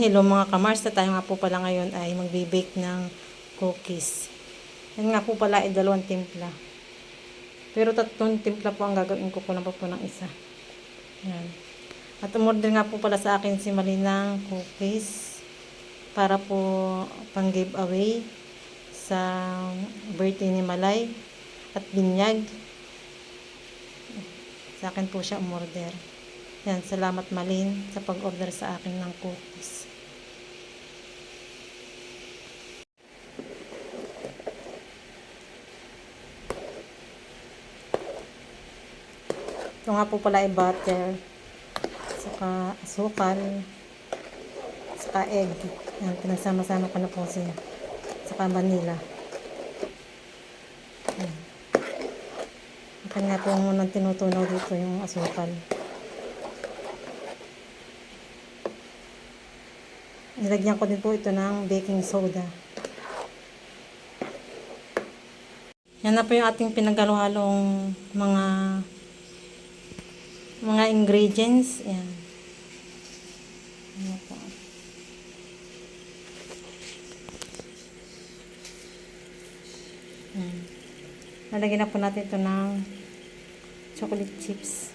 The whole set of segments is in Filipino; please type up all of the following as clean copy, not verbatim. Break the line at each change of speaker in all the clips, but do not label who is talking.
Hello mga kamars, na tayo nga po pala ngayon ay magbe-bake ng cookies. Yan nga po pala ay 2 timpla. Pero 3 timpla po ang gagawin ko, kulang pa po ng isa. Yan. At umorder nga po pala sa akin si Mali ng cookies para po pang giveaway sa birthday ni Malay at binyag. Sa akin po siya umorder. Yan, salamat Malin sa pag-order sa akin ng cookies. Ito nga po pala ay butter, saka asukal, saka egg. Yan, pinagsama-sama ko na po siya. Saka vanilla. Yan. Akin nga po munang tinutunaw dito yung asukal. Nilagyan ko din po ito ng baking soda. Yan na po yung ating pinaghalu-halong mga ingredients. Yan. Yan po. Yan. Nalagyan na po natin ito ng chocolate chips.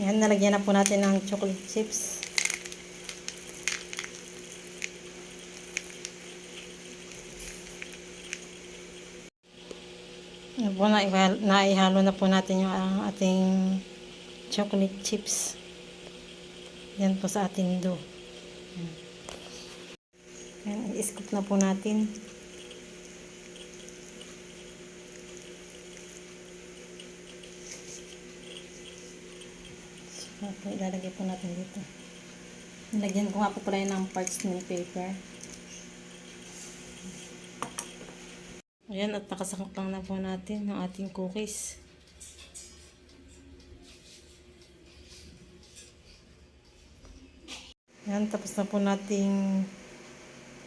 Yan, nalagyan na po natin ng chocolate chips. Yan po, naihalo na po natin yung ating chocolate chips. Yan po sa ating dough. Yan, i-scoop na po natin. So, ilalagay po natin dito. Nilagyan ko nga po pala ng parchment paper. Ayan, at nakasakop lang na po natin ng ating cookies. Ayan, tapos na po nating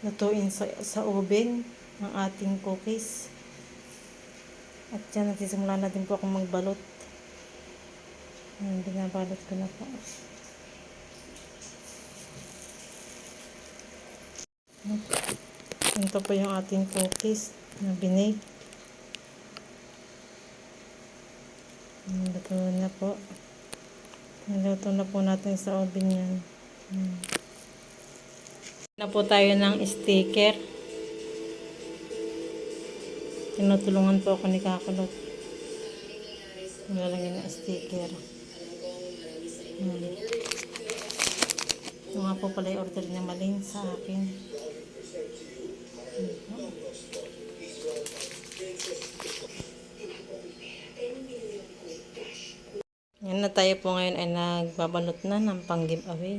lutuin sa oven ang ating cookies. At yan, nagsisimula na din po akong magbalot. Ayan, binabalot ko na po. Ito po yung ating cookies na binake. Luto na po. Niluto na po natin sa oven yan. Na po tayo ng sticker. Tinutulungan po ako ni Kakulot. Nilalagyan ng sticker. Ito nga po pala yung order niya Maling sa akin. Yan na, tayo po ngayon ay nagbabalot na ng pang giveaway.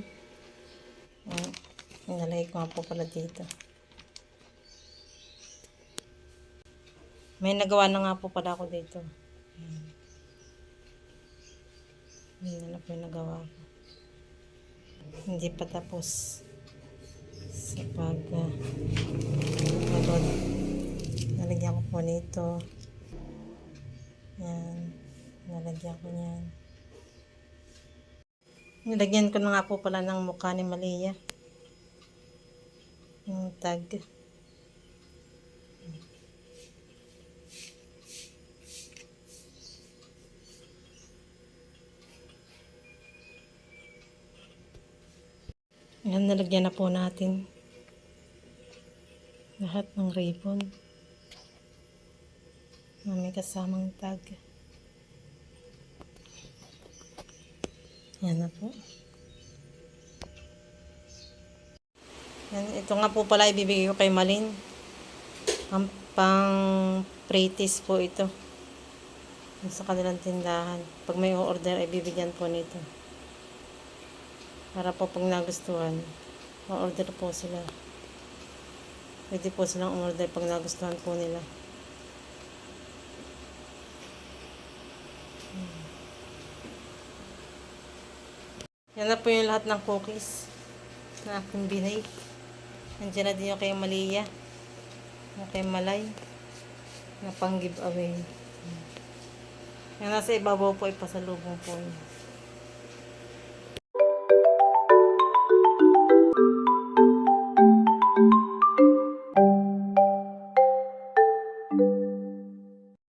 Inalagay ko nga po pala dito. May nagawa na nga po pala ako dito. Yan na po yung nagawa ko. Hindi pa tapos sa pagbalot. Nalagyan ko po nito. Yan. Nalagyan ko yan. Nilagyan ko na nga po pala ng mukha ni Malia. Yung tag. Yan, nalagyan na po natin lahat ng ribbon na may kasamang tag. Yan na po. Yan, ito nga po pala ibibigay ko kay Malin. Ang pang practice po ito. Sa kanilang tindahan. Pag may order ay bibigyan po nito. Para po pag nagustuhan, ma-order po sila. Pwede po silang umorder pag nagustuhan po nila. Yan na po yung lahat ng cookies na aking binake. Nandiyan na din yung kay Malia, yung kay Malay, na pang giveaway. Yung nasa ibabaw po ay pasalubong po niya.